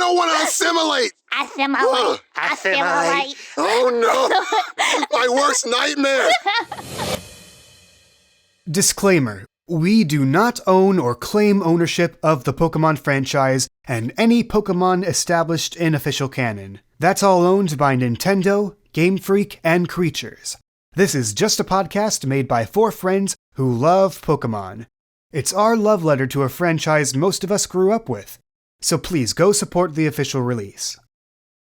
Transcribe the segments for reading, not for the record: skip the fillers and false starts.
don't want to assimilate. Assimilate. Oh no, my worst nightmare. Disclaimer. We do not own or claim ownership of the Pokemon franchise and any Pokemon established in official canon. That's all owned by Nintendo, Game Freak, and Creatures. This is just a podcast made by 4 friends who love Pokemon. It's our love letter to a franchise most of us grew up with. So please go support the official release.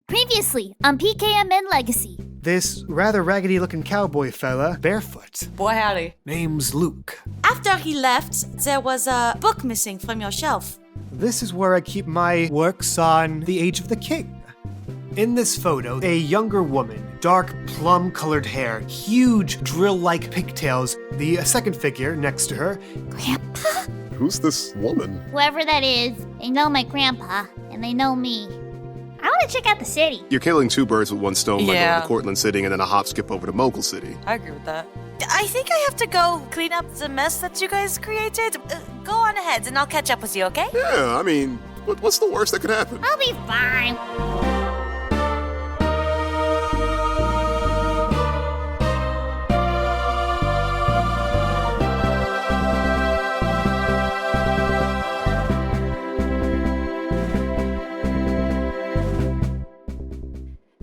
Previously on PKMN Legacy. This rather raggedy-looking cowboy fella, barefoot. Boy, howdy. Name's Luke. After he left, there was a book missing from your shelf. This is where I keep my works on the Age of the King. In this photo, a younger woman, dark plum-colored hair, huge drill-like pigtails. The second figure next to her, Grandpa? Who's this woman? Whoever that is, they know my grandpa, and they know me. I want to check out the city. You're killing 2 birds with one stone by Yeah. going to Cortland City and then a hop skip over to Mogul City. I agree with that. I think I have to go clean up the mess that you guys created. Go on ahead, and I'll catch up with you, okay? Yeah, I mean, what's the worst that could happen? I'll be fine.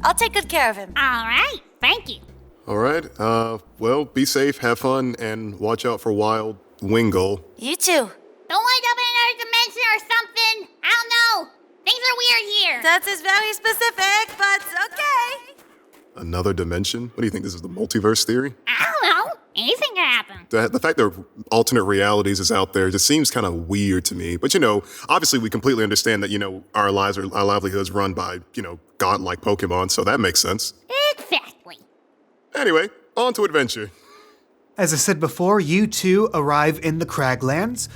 I'll take good care of him. All right, thank you. All right, well, be safe, have fun, and watch out for Wild Wingull. You too. Don't wind up in another dimension or something. I don't know. Things are weird here. That is very specific, but okay. Another dimension? What do you think, this is the multiverse theory? I don't know. Anything can happen. The fact that alternate realities is out there just seems kind of weird to me. But, obviously we completely understand that, our lives are, our livelihoods run by, godlike Pokemon, so that makes sense. Exactly. Anyway, on to adventure. as I said before, you two arrive in the Craglands.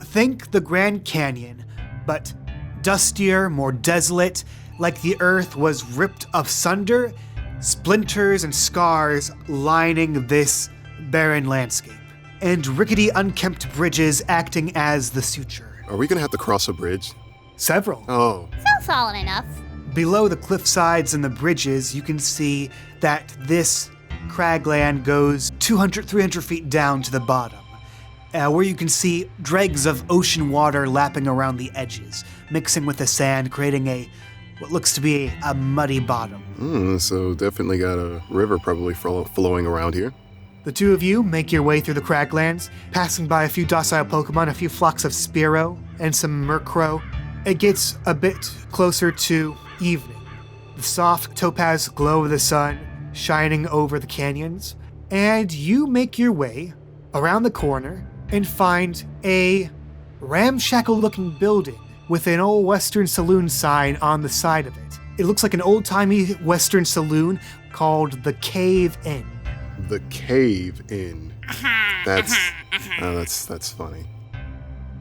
Think the Grand Canyon, but dustier, more desolate, like the earth was ripped asunder, splinters and scars lining this barren landscape, and rickety, unkempt bridges acting as the suture. Are we gonna have to cross a bridge? Several. Oh. Sounds solid enough. Below the cliffsides and the bridges, you can see that this cragland goes 200, 300 feet down to the bottom, where you can see dregs of ocean water lapping around the edges, mixing with the sand, creating what looks to be a muddy bottom. So definitely got a river probably flowing around here. The two of you make your way through the Craglands, passing by a few docile Pokemon, a few flocks of Spearow, and some Murkrow. It gets a bit closer to evening. The soft topaz glow of the sun shining over the canyons, and you make your way around the corner and find a ramshackle-looking building with an old Western saloon sign on the side of it. It looks like an old-timey Western saloon called the Cave Inn. The Cave Inn. That's funny.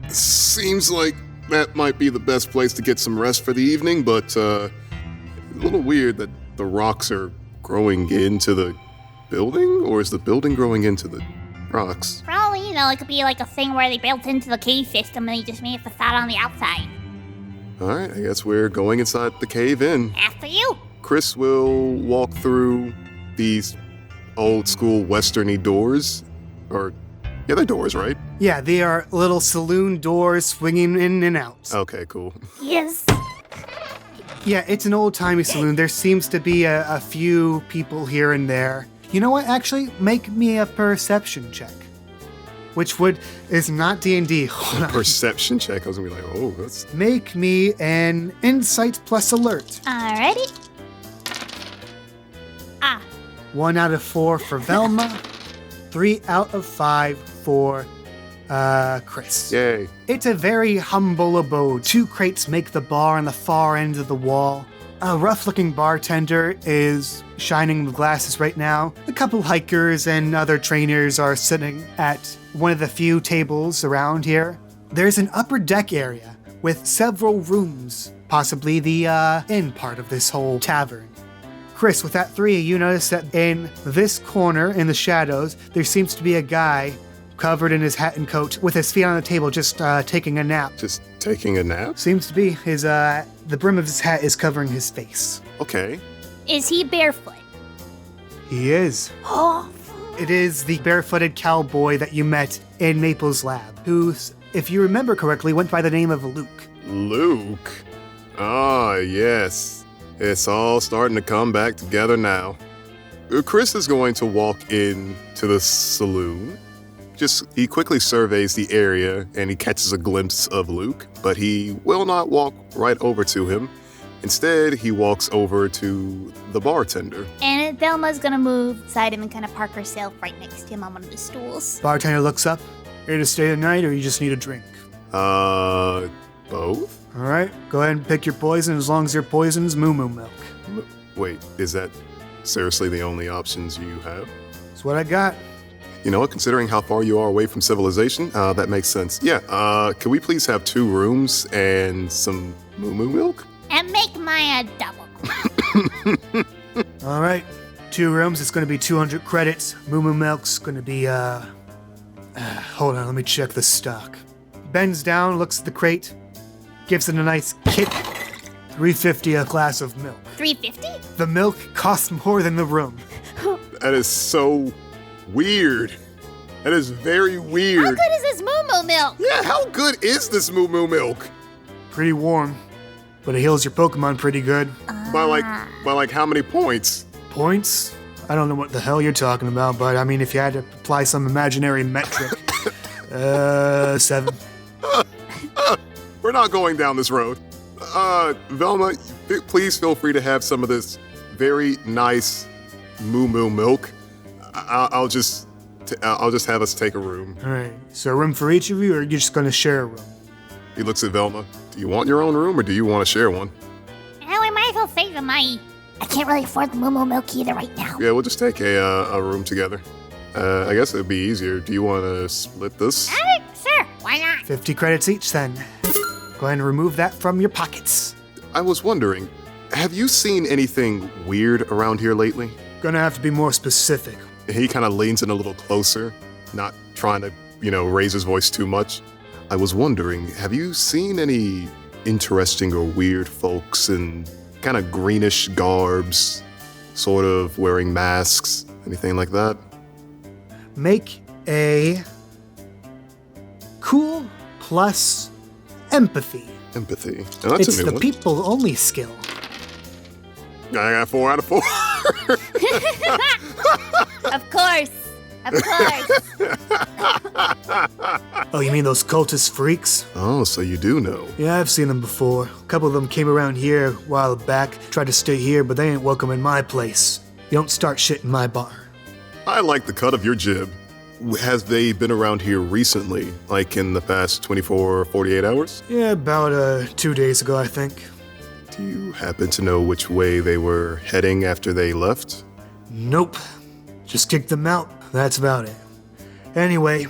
Seems like that might be the best place to get some rest for the evening, but a little weird that the rocks are growing into the building, or is the building growing into the rocks? Probably, it could be like a thing where they built into the cave system and they just made a facade on the outside. Alright, I guess we're going inside the Cave Inn. After you. Chris will walk through these old school westerny doors, yeah, they're doors, right? Yeah, they are little saloon doors swinging in and out. Okay, cool. Yes. Yeah, it's an old-timey saloon. There seems to be a few people here and there. You know what? Actually, make me a perception check. Which is not D&D. Hold on. Perception check. I was gonna be like, oh, that's... Make me an insight plus alert. Alrighty. 1 out of 4 for Velma. 3 out of 5 for Chris. Yay. It's a very humble abode. 2 crates make the bar on the far end of the wall. A rough-looking bartender is shining the glasses right now. A couple hikers and other trainers are sitting at one of the few tables around here. There's an upper deck area with several rooms, possibly the inn part of this whole tavern. Chris, with that 3, you notice that in this corner, in the shadows, there seems to be a guy covered in his hat and coat with his feet on the table just taking a nap. Just taking a nap? Seems to be. His The brim of his hat is covering his face. Okay. Is he barefoot? He is. Oh, It is the barefooted cowboy that you met in Maple's lab, who, if you remember correctly, went by the name of Luke. Luke. Ah, yes. It's all starting to come back together now. Chris is going to walk into the saloon. He quickly surveys the area and he catches a glimpse of Luke, but he will not walk right over to him. Instead, he walks over to the bartender. And Velma's gonna move beside him and kind of park herself right next to him on one of the stools. Bartender looks up. Here to stay the night, or you just need a drink? Both? All right, go ahead and pick your poison as long as your poison's moo-moo milk. Wait, is that seriously the only options you have? That's what I got. You know what, considering how far you are away from civilization, that makes sense. Yeah, can we please have 2 rooms and some moo-moo milk? And make mine a double. All right, 2 rooms, it's gonna be 200 credits. Moo-moo milk's gonna be, hold on, let me check the stock. Bends down, looks at the crate, gives it a nice kick. $3.50 a glass of milk. $3.50? The milk costs more than the room. That is so weird. That is very weird. How good is this moo milk? Yeah, how good is this moo-moo milk? Pretty warm, but it heals your Pokemon pretty good. By like how many points? Points? I don't know what the hell you're talking about, but I mean, if you had to apply some imaginary metric, 7. We're not going down this road. Velma, please feel free to have some of this very nice moo-moo milk. I'll just have us take a room. All right, so a room for each of you, or you're just gonna share a room? He looks at Velma. Do you want your own room, or do you want to share one? Now we might as well save the money. I can't really afford the moo milk either right now. Yeah, we'll just take a room together. I guess it'd be easier. Do you want to split this? Sure, why not? 50 credits each then. Go ahead and remove that from your pockets. I was wondering, have you seen anything weird around here lately? Gonna have to be more specific. He kind of leans in a little closer, not trying to, raise his voice too much. I was wondering, have you seen any interesting or weird folks in kind of greenish garbs, sort of wearing masks, anything like that? Make a cool plus empathy. Empathy. Now, that's It's a new the one. people only skill. I got 4 out of 4. Of course. Oh, you mean those cultist freaks? Oh, so you do know. Yeah, I've seen them before. A couple of them came around here a while back, tried to stay here, but they ain't welcome in my place. You don't start shit in my bar. I like the cut of your jib. Has they been around here recently, like in the past 24 or 48 hours? Yeah, about 2 days ago, I think. Do you happen to know which way they were heading after they left? Nope. Just kicked them out. That's about it. Anyway,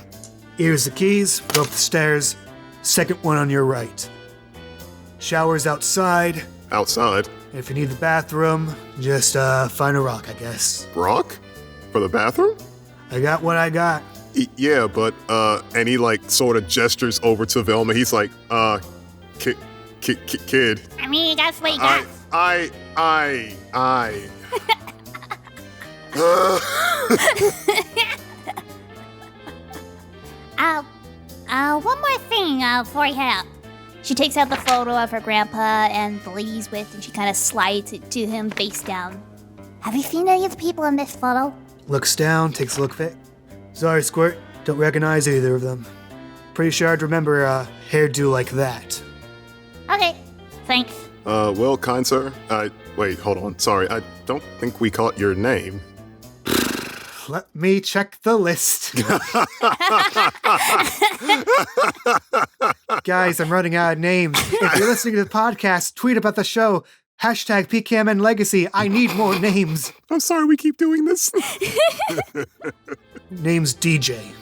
here's the keys. Go up the stairs. Second one on your right. Shower's outside. Outside? If you need the bathroom, just find a rock, I guess. Rock? For the bathroom? I got what I got. Yeah, but, and he, sort of gestures over to Velma. He's like, kid. I mean, that's what you got. One more thing before you head out. She takes out the photo of her grandpa and the lady's with, and she kind of slides it to him face down. Have you seen any of the people in this photo? Looks down, takes a look at it. Sorry, Squirt. Don't recognize either of them. Pretty sure I'd remember a hairdo like that. Okay, thanks. Well, kind sir, wait, hold on. Sorry, I don't think we caught your name. Let me check the list. Guys, I'm running out of names. If you're listening to the podcast, tweet about the show. Hashtag PKMN Legacy. I need more names. I'm sorry we keep doing this. Name's DJ.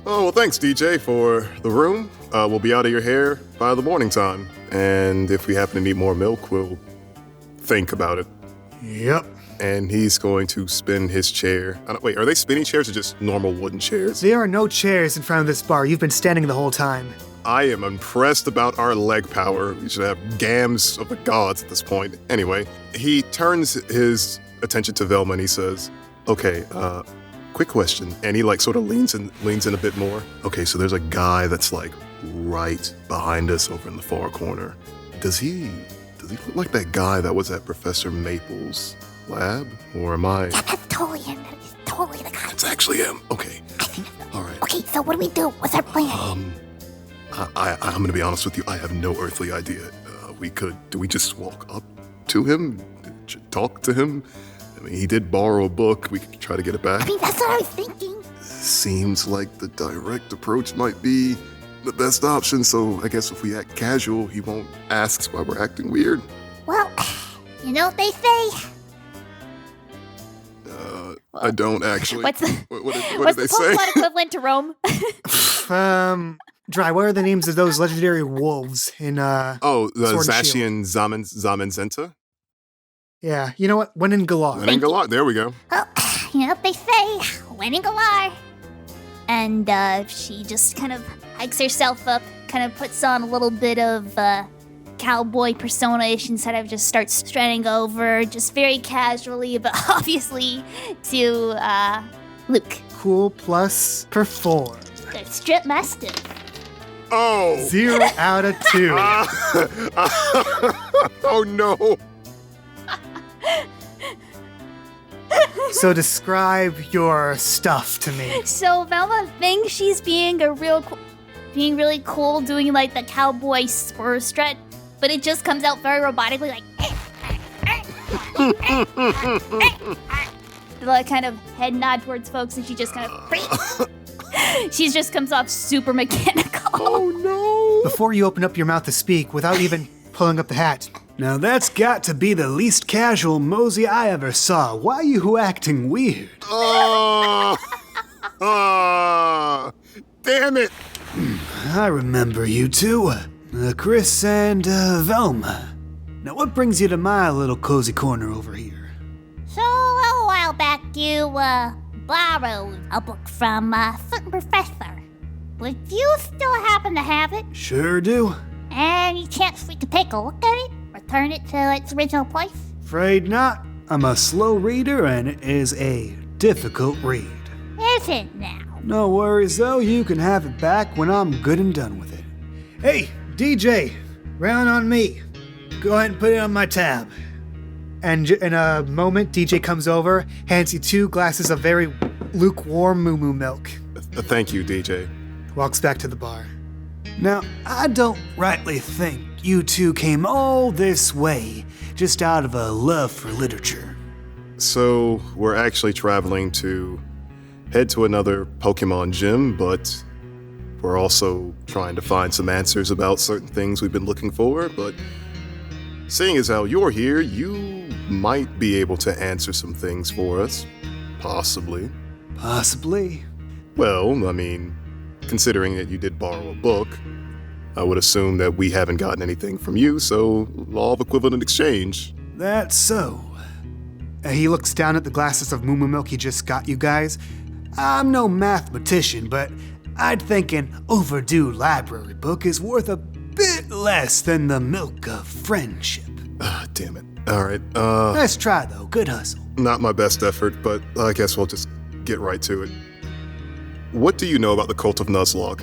Oh, well, thanks, DJ, for the room. We'll be out of your hair by the morning time. And if we happen to need more milk, we'll think about it. Yep. And he's going to spin his chair. Wait, are they spinning chairs or just normal wooden chairs? There are no chairs in front of this bar. You've been standing the whole time. I am impressed about our leg power. We should have gams of the gods at this point. Anyway, he turns his attention to Velma and he says, okay, quick question. And he like sort of leans in a bit more. Okay, so there's a guy that's like right behind us over in the far corner. Does he look like that guy that was at Professor Maple's lab? Or am I? Yeah, that's totally him. That is totally the guy. It's actually him. Okay. I think so. All right. Okay, so what do we do? What's our plan? I'm gonna be honest with you. I have no earthly idea. Do we just walk up to him? Talk to him? I mean, he did borrow a book. We could try to get it back. I mean, that's what I was thinking. Seems like the direct approach might be the best option, so I guess if we act casual, he won't ask why we're acting weird. Well, you know what they say? I don't actually. What's the what what's did the they say? Pokemon equivalent to Rome? Dry, what are the names of those legendary wolves in, Oh, the Sword and Shield? Zacian Zamenzenta? Yeah, you know what? When in Galar. Lenin Galar. There we go. Well, you know what they say? Winning Galar. And she just kind of hikes herself up, kind of puts on a little bit of cowboy persona-ish instead of just starts strutting over, just very casually, but obviously to Luke. Cool plus perform. The strip mastiff. Oh. 0 out of 2. Oh no. So describe your stuff to me. So Velma thinks she's being really cool, doing like the cowboy spur strut, but it just comes out very robotically, like like kind of head nod towards folks, and she just kind of she just comes off super mechanical. Oh no. Before you open up your mouth to speak, without even pulling up the hat. Now that's got to be the least casual mosey I ever saw. Why you acting weird? Damn it. I remember you two. Chris and Velma. Now what brings you to my little cozy corner over here? So a little while back, you borrowed a book from a certain professor. Would you still happen to have it? Sure do. Any chance we could take a look at it? Return it to its original place? Afraid not. I'm a slow reader and it is a difficult read. Is it now? No worries though, you can have it back when I'm good and done with it. Hey, DJ, round on me. Go ahead and put it on my tab. And in a moment, DJ comes over, hands you 2 glasses of very lukewarm moo-moo milk. Thank you, DJ. Walks back to the bar. Now, I don't rightly think you two came all this way just out of a love for literature. So, we're actually traveling to head to another Pokemon gym, but we're also trying to find some answers about certain things we've been looking for, but seeing as how you're here, you might be able to answer some things for us. Possibly. Possibly. Well, I mean, considering that you did borrow a book, I would assume that we haven't gotten anything from you, so law of equivalent exchange. That's so. He looks down at the glasses of moo-moo milk he just got you guys. I'm no mathematician, but I'd think an overdue library book is worth a bit less than the milk of friendship. Damn it. All right, Nice try, though. Good hustle. not my best effort, but I guess we'll just get right to it. What do you know about the cult of Nuzlocke?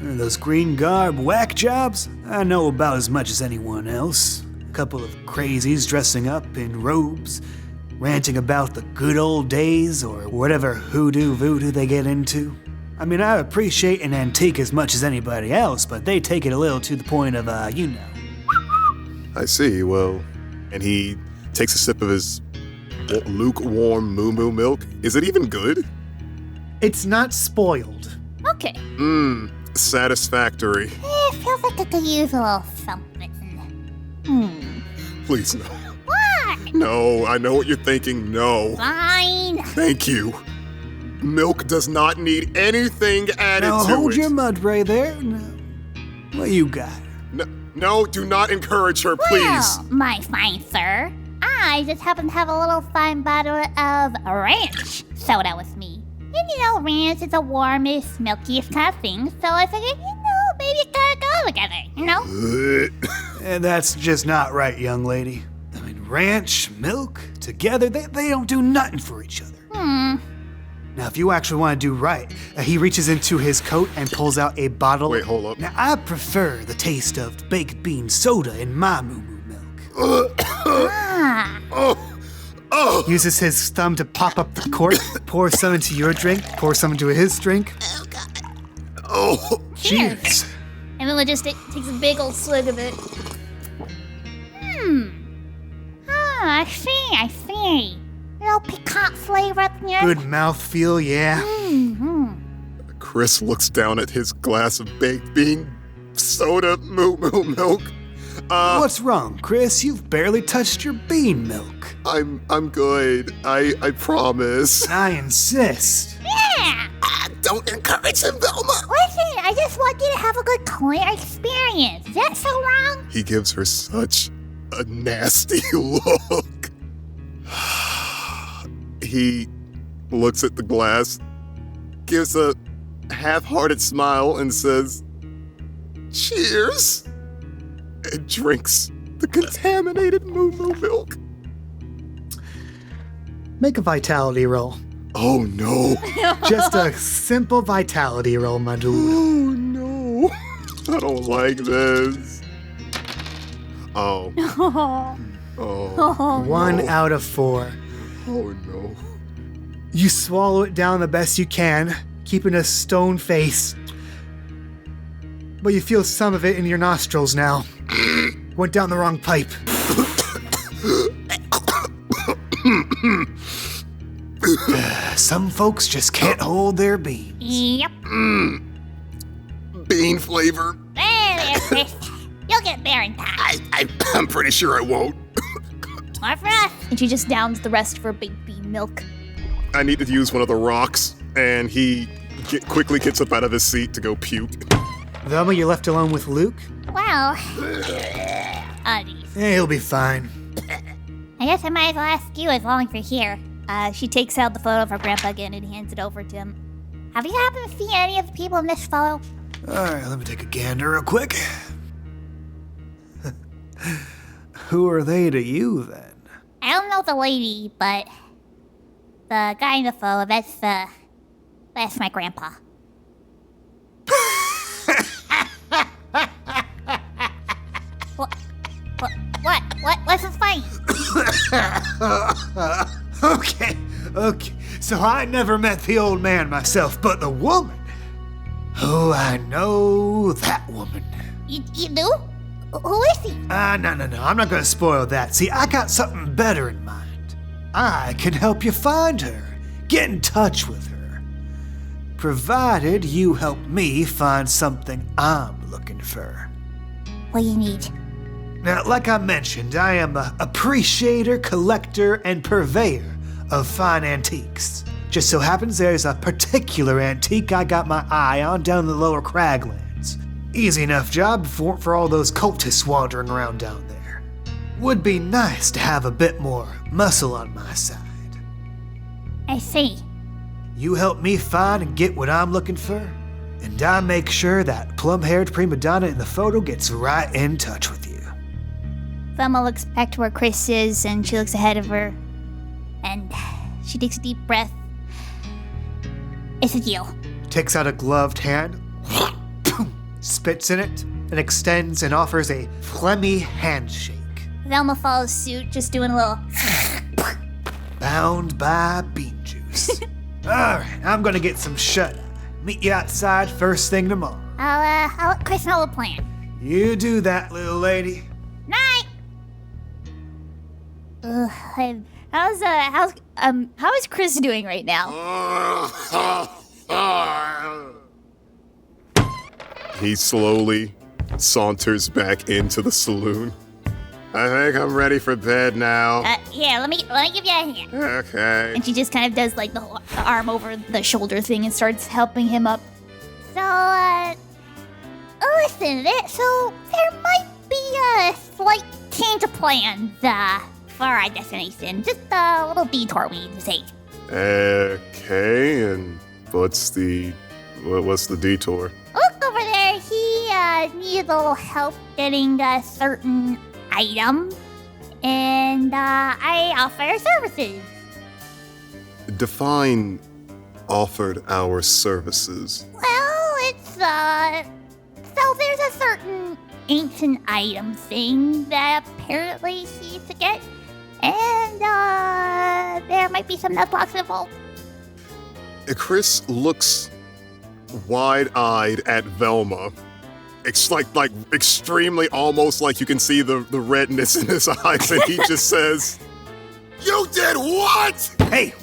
Those green garb whack jobs? I know about as much as anyone else. A couple of crazies dressing up in robes, ranting about the good old days or whatever hoodoo voodoo they get into. I mean, I appreciate an antique as much as anybody else, but they take it a little to the point of, you know. I see, well, and he takes a sip of his lukewarm moo-moo milk. Is it even good? It's not spoiled. Okay. Satisfactory. It feels like it could use a little something. Please, no. What? No, I know what you're thinking. No. Fine. Thank you. Milk does not need anything added Now to hold it. your mud ray there. Now, what you got? No, do not encourage her, please. Well, my fine sir, I just happen to have a little fine bottle of ranch soda with me. And you know, ranch is the warmest, milkiest kind of thing, so I figured, maybe maybe it gotta go together, you know? And that's just not right, young lady. I mean, ranch, milk, together, they don't do nothing for each other. Now, if you actually want to do right, he reaches into his coat and pulls out a bottle. Wait, hold up. Now, I prefer the taste of baked bean soda in my moo-moo milk. Uses his thumb to pop up the cork, pour some into your drink, pour some into his drink. Oh, Cheers. And Velma just takes a big old swig of it. I see. Little piquant flavor up there. Good mouthfeel, yeah. Chris looks down at his glass of baked bean soda moo milk. What's wrong, Chris? You've barely touched your bean milk. I'm good. I promise. I insist. Yeah. Don't encourage him, Velma. Listen, I just want you to have a good clear experience. Is that so wrong? He gives her such a nasty look. He looks at the glass, gives a half-hearted smile, and says, "Cheers," and drinks the contaminated moo milk. Make a vitality roll. Oh no. Just a simple vitality roll, my dude. Oh no. I don't like this. Oh. Oh. 1 out of 4. Oh no. You swallow it down the best you can, keeping a stone face. But you feel some of it in your nostrils now. Went down the wrong pipe. Some folks just can't hold their beans. Yep. Bean flavor. There, Chris. You'll get there in time. I'm pretty sure I won't. More for us. And she just downs the rest of her baked bean milk. I need to use one of the rocks, and he quickly gets up out of his seat to go puke. Velma, you're left alone with Luke? Well, He'll be fine. I guess I might as well ask you as long as you're here. She takes out the photo of her grandpa again and hands it over to him. Have you happened to see any of the people in this photo? Alright, let me take a gander real quick. Who are they to you, then? I don't know the lady, but the guy in the photo, that's my grandpa. What's so funny? Okay. So I never met the old man myself, but the woman. Oh, I know that woman. You do? Who is he? No. I'm not gonna spoil that. See, I got something better in mind. I can help you find her. Get in touch with her. Provided you help me find something I'm looking for. What do you need? Now, like I mentioned, I am a appreciator, collector, and purveyor of fine antiques. Just so happens there's a particular antique I got my eye on down in the lower Craglands. Easy enough job for all those cultists wandering around down there. Would be nice to have a bit more muscle on my side. I see. You help me find and get what I'm looking for, and I make sure that plum-haired prima donna in the photo gets right in touch with you. Velma looks back to where Chris is, and she looks ahead of her, and she takes a deep breath. It's a deal. Takes out a gloved hand, spits in it, and extends and offers a phlegmy handshake. Velma follows suit, just doing a little. Bound by bean juice. Alright, I'm gonna get some shut-eye. Meet you outside first thing tomorrow. I'll let Chris know the plan. You do that, little lady. Night. How is Chris doing right now? He slowly saunters back into the saloon. I think I'm ready for bed now. Yeah, let me give you a hand. Okay. And she just kind of does like the arm over the shoulder thing and starts helping him up. So, listen, so there might be a slight change of plans, for our destination. Just a little detour we need to take. Okay, and what's the detour? Look over there, he need a little help getting a certain item, and I offer services. Define offered our services. Well, it's, so there's a certain ancient item thing that apparently he needs to get, and, there might be some nuzlocke involved. Chris looks wide-eyed at Velma. It's like extremely, almost like you can see the redness in his eyes, and he just says, "You did what?" Hey,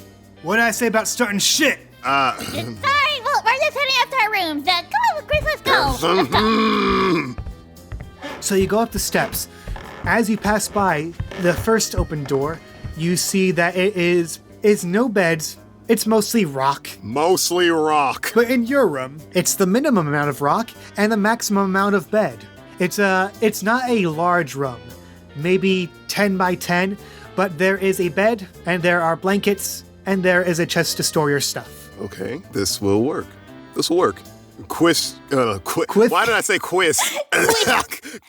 what did I say about starting shit? Sorry, well, we're just heading up to our rooms. Come on, Chris, let's go. Let's go. So you go up the steps. As you pass by the first open door, you see that it is no beds. It's mostly rock. Mostly rock. But in your room, it's the minimum amount of rock and the maximum amount of bed. It's not a large room, maybe 10 by 10, but there is a bed and there are blankets and there is a chest to store your stuff. Okay, this will work. This will work. Quiz. Why did I say quiz?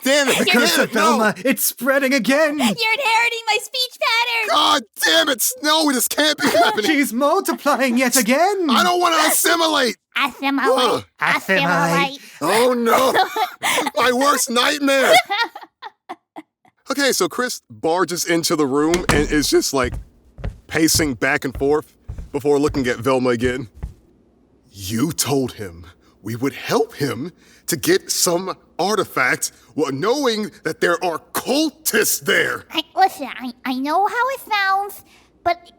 Damn it! Curse Damn of it, no. Velma, it's spreading again! You're inheriting my speech pattern. God damn it! No, this can't be happening. She's multiplying yet again! I don't want to assimilate. Assimilate. Assimilate. Oh no! My worst nightmare. Okay, so Chris barges into the room and is just like pacing back and forth before looking at Velma again. You told him we would help him to get some artifact, well, knowing that there are cultists there. Listen, I know how it sounds, but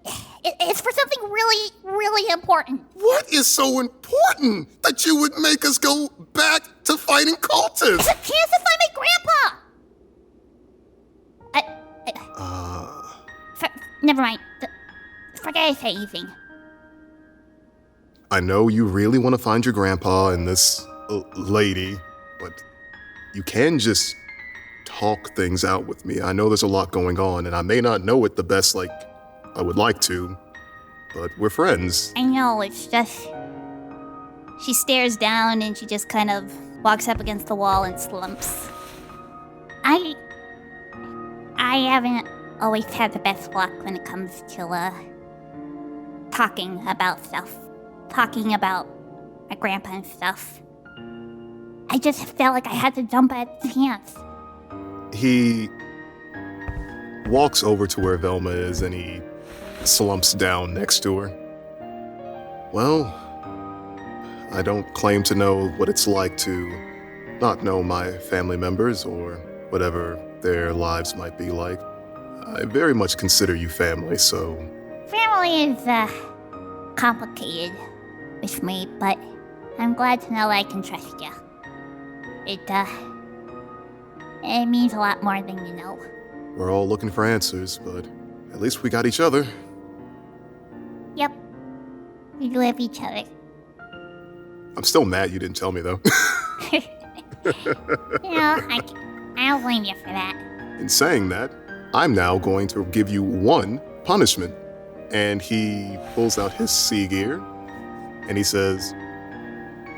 it's for something really, really important. What is so important that you would make us go back to fighting cultists? It's a chance to find my grandpa! Never mind. Forget I say anything. I know you really want to find your grandpa and this lady, but you can just talk things out with me. I know there's a lot going on, and I may not know it the best like I would like to, but we're friends. I know, it's just... She stares down and she just kind of walks up against the wall and slumps. I haven't always had the best luck when it comes to, talking about stuff. Talking about my grandpa and stuff. I just felt like I had to jump at the chance. He walks over to where Velma is and he slumps down next to her. Well, I don't claim to know what it's like to not know my family members or whatever their lives might be like. I very much consider you family, so... Family is, complicated with me, but I'm glad to know I can trust you. It means a lot more than you know. We're all looking for answers, but at least we got each other. Yep. We do have each other. I'm still mad you didn't tell me, though. You know, I don't blame you for that. In saying that, I'm now going to give you one punishment. And he pulls out his sea gear, and he says,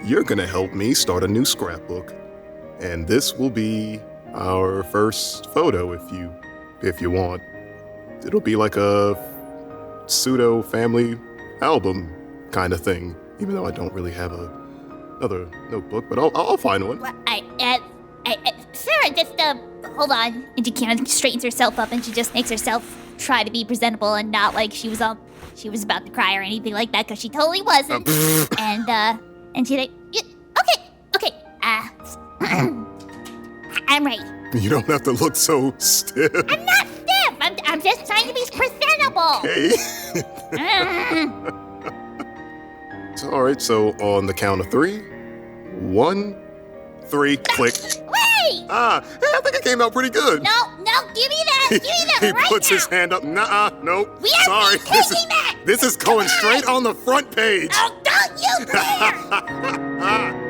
"You're gonna help me start a new scrapbook. And this will be our first photo if you want. It'll be like a pseudo family album kind of thing, even though I don't really have another notebook, but I'll find one." Sarah, just, hold on. And she kind of straightens herself up and she just makes herself try to be presentable and not like she was about to cry or anything like that, because she totally wasn't. And she's like, okay, I'm ready. You don't have to look so stiff. I'm not stiff. I'm just trying to be presentable. Hey. It's all right, so on the count of 3, 1, 3, click. Wait! I think it came out pretty good. No, give me that. Give me that He right puts now. his hand up. Nuh-uh, nope. We are Sorry. taking that. This is going Come on. straight on the front page. Oh, don't you dare!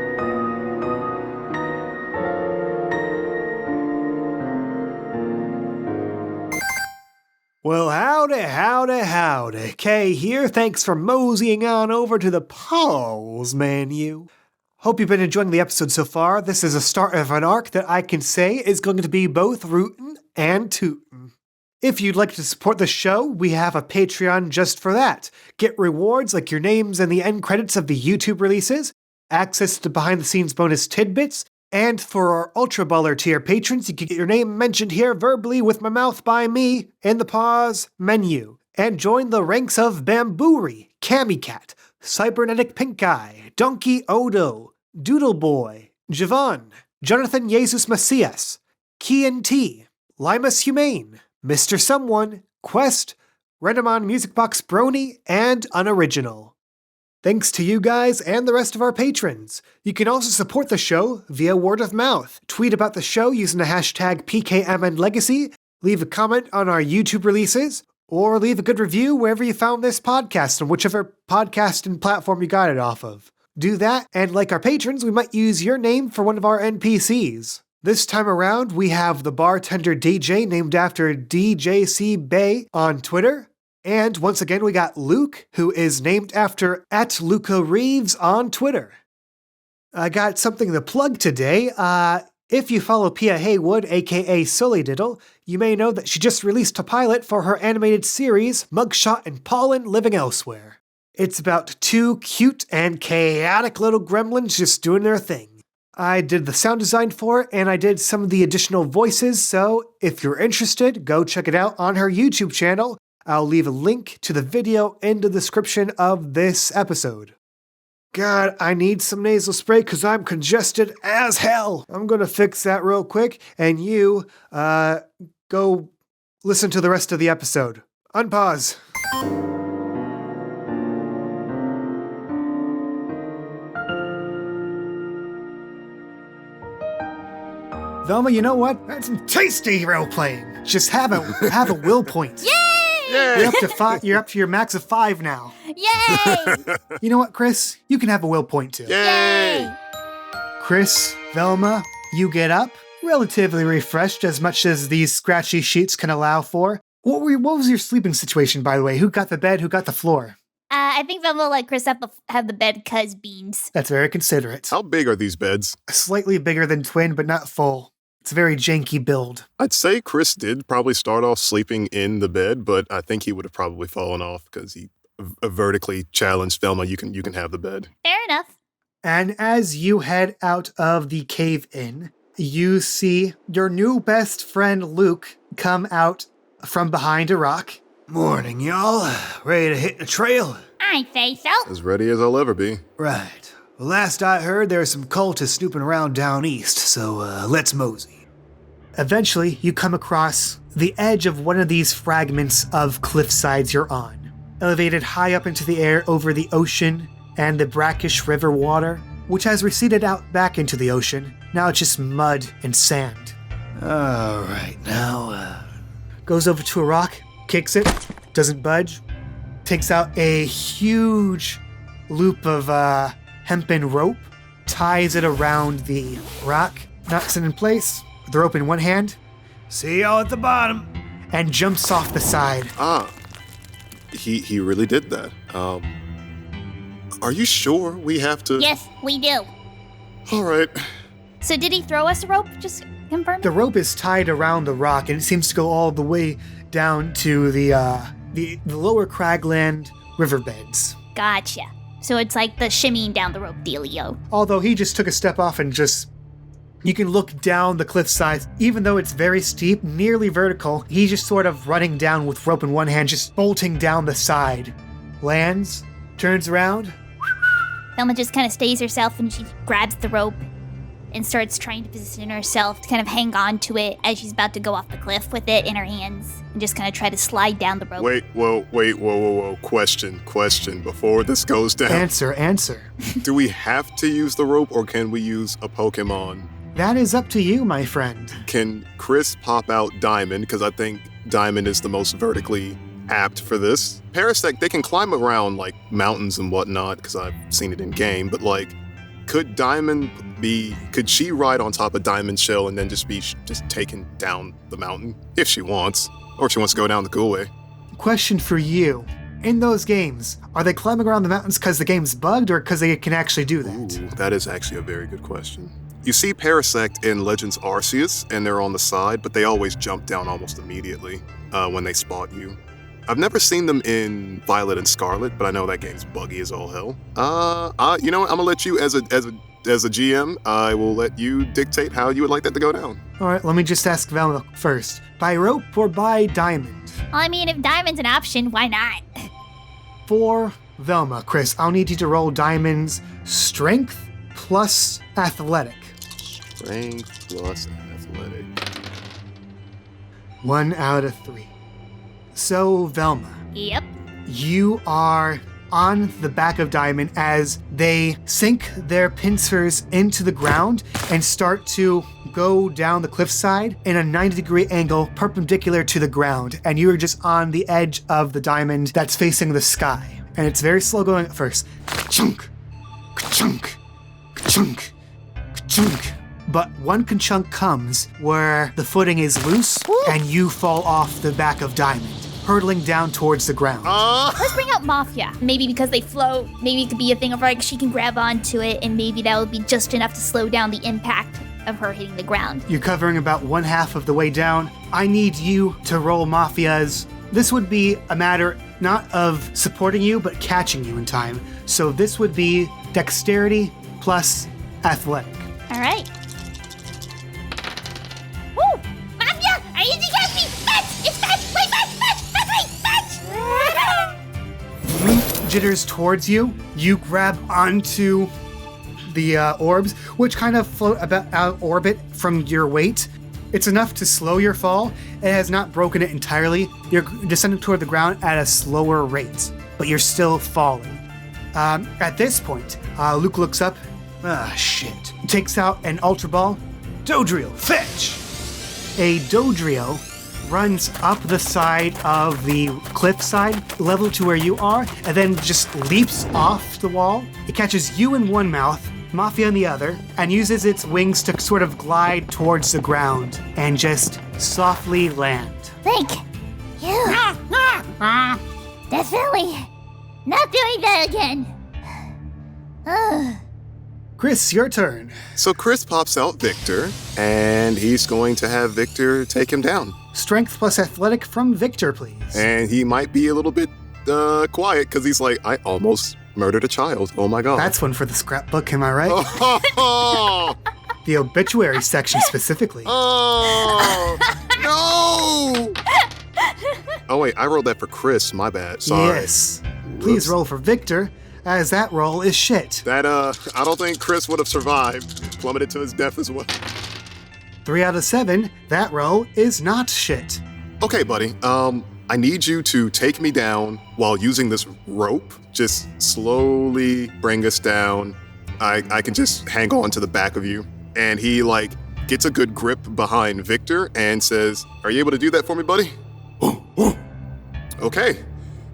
Well, howdy. Kay here. Thanks for moseying on over to the pause menu. Hope you've been enjoying the episode so far. This is a start of an arc that I can say is going to be both rootin' and tootin'. If you'd like to support the show, we have a Patreon just for that. Get rewards like your names and the end credits of the YouTube releases, access to behind-the-scenes bonus tidbits, and for our Ultra Baller tier patrons, you can get your name mentioned here verbally with my mouth by me in the pause menu. And join the ranks of Bamboory, Camicat, Cybernetic Pink Eye, Donkey Odo, Doodle Boy, Javon, Jonathan Jesus Macias, Kian T, Limus Humane, Mr. Someone, Quest, Redemon Music Box Brony, and Unoriginal. Thanks to you guys and the rest of our patrons. You can also support the show via word of mouth. Tweet about the show using the hashtag PKMN Legacy, leave a comment on our YouTube releases, or leave a good review wherever you found this podcast on whichever podcast and platform you got it off of. Do that, and like our patrons, we might use your name for one of our NPCs. This time around, we have the bartender DJ named after DJC Bay on Twitter. And once again, we got Luke, who is named after @Luca_Reeves on Twitter. I got something to plug today. If you follow Pia Haywood, aka Sully Diddle, you may know that she just released a pilot for her animated series, Mugshot and Pollen Living Elsewhere. It's about two cute and chaotic little gremlins just doing their thing. I did the sound design for it, and I did some of the additional voices, so if you're interested, go check it out on her YouTube channel. I'll leave a link to the video in the description of this episode. God, I need some nasal spray because I'm congested as hell. I'm going to fix that real quick, and you, go listen to the rest of the episode. Unpause. Velma, you know what? That's some tasty role-playing. Just have a will point. Yay! Yay! You're up to your max of 5 now. Yay! You know what, Chris? You can have a will point too. Yay! Chris, Velma, you get up, relatively refreshed as much as these scratchy sheets can allow for. What was your sleeping situation, by the way? Who got the bed? Who got the floor? I think Velma let Chris have the bed cuz beans. That's very considerate. How big are these beds? Slightly bigger than twin, but not full. It's a very janky build. I'd say Chris did probably start off sleeping in the bed, but I think he would have probably fallen off because he vertically challenged Velma. You can have the bed. Fair enough. And as you head out of the cave inn, you see your new best friend Luke come out from behind a rock. Morning, y'all. Ready to hit the trail? I say so. As ready as I'll ever be. Right. Well, last I heard, there are some cultists snooping around down east, so let's mosey. Eventually, you come across the edge of one of these fragments of cliffsides you're on, elevated high up into the air over the ocean and the brackish river water, which has receded out back into the ocean. Now it's just mud and sand. All right, now, goes over to a rock, kicks it, doesn't budge, takes out a huge loop of hempen rope, ties it around the rock, knocks it in place with the rope in one hand. See y'all at the bottom. And jumps off the side. He really did that. Are you sure we have to? Yes, we do. All right. So did he throw us a rope? Just confirm. The rope is tied around the rock, and it seems to go all the way down to the lower Cragland riverbeds. Gotcha. So it's like the shimmying down the rope dealio. Although he just took a step off and you can look down the cliffside. Even though it's very steep, nearly vertical, he's just sort of running down with rope in one hand, just bolting down the side. Lands, turns around. Velma just kind of stays herself and she grabs the rope and starts trying to position herself to kind of hang on to it as she's about to go off the cliff with it in her hands and just kind of try to slide down the rope. Wait, whoa. Question. Before this goes down. Answer. Do we have to use the rope or can we use a Pokemon? That is up to you, my friend. Can Chris pop out Diamond? Because I think Diamond is the most vertically apt for this. Parasect, they can climb around like mountains and whatnot because I've seen it in game, but like, could she ride on top of Diamond's shell and then just be taken down the mountain if she wants? Or if she wants to go down the cool way? Question for you. In those games, are they climbing around the mountains because the game's bugged or because they can actually do that? Ooh, that is actually a very good question. You see Parasect in Legends Arceus, and they're on the side, but they always jump down almost immediately when they spot you. I've never seen them in Violet and Scarlet, but I know that game's buggy as all hell. You know what? I'm gonna let you, as a GM, I will let you dictate how you would like that to go down. All right, let me just ask Velma first. By rope or by diamond? I mean, if diamond's an option, why not? For Velma, Chris, I'll need you to roll diamond's strength plus athletic. Strength plus athletic. 1 out of 3. So, Velma, Yep. you are on the back of Diamond as they sink their pincers into the ground and start to go down the cliffside in a 90-degree angle perpendicular to the ground. And you are just on the edge of the diamond that's facing the sky. And it's very slow going at first. Ka-chunk, ka-chunk, ka-chunk, ka-chunk. But one ka-chunk comes where the footing is loose and you fall off the back of Diamond, hurtling down towards the ground. Let's bring out Mafia. Maybe because they float, maybe it could be a thing of like she can grab onto it and maybe that would be just enough to slow down the impact of her hitting the ground. You're covering about 1/2 of the way down. I need you to roll Mafia's. This would be a matter not of supporting you, but catching you in time. So this would be dexterity plus athletic. All right. Woo! Mafia! Are you to catch me? Fetch! It's fetch! Wait, fetch! Root jitters towards you. You grab onto the orbs, which kind of float about out of orbit from your weight. It's enough to slow your fall. It has not broken it entirely. You're descending toward the ground at a slower rate, but you're still falling. At this point, Luke looks up. Shit. Takes out an Ultra Ball. Dodrio, fetch! A Dodrio runs up the side of the cliffside, level to where you are, and then just leaps off the wall. It catches you in one mouth, Mafia in the other, and uses its wings to sort of glide towards the ground and just softly land. Thank you. Definitely not doing that again. Chris, your turn. So Chris pops out Victor, and he's going to have Victor take him down. Strength plus athletic from Victor, please. And he might be a little bit quiet because he's like, I almost murdered a child. Oh my god. That's one for the scrapbook, am I right? Oh, The obituary section specifically. oh no! Oh wait, I rolled that for Chris. My bad. Sorry. Yes. Please roll for Victor, as that roll is shit. That I don't think Chris would have survived. Plummeted to his death as well. 3 out of 7, that roll is not shit. Okay, buddy. I need you to take me down while using this rope. Just slowly bring us down. I can just hang on to the back of you. And he gets a good grip behind Victor and says, "Are you able to do that for me, buddy?" Okay.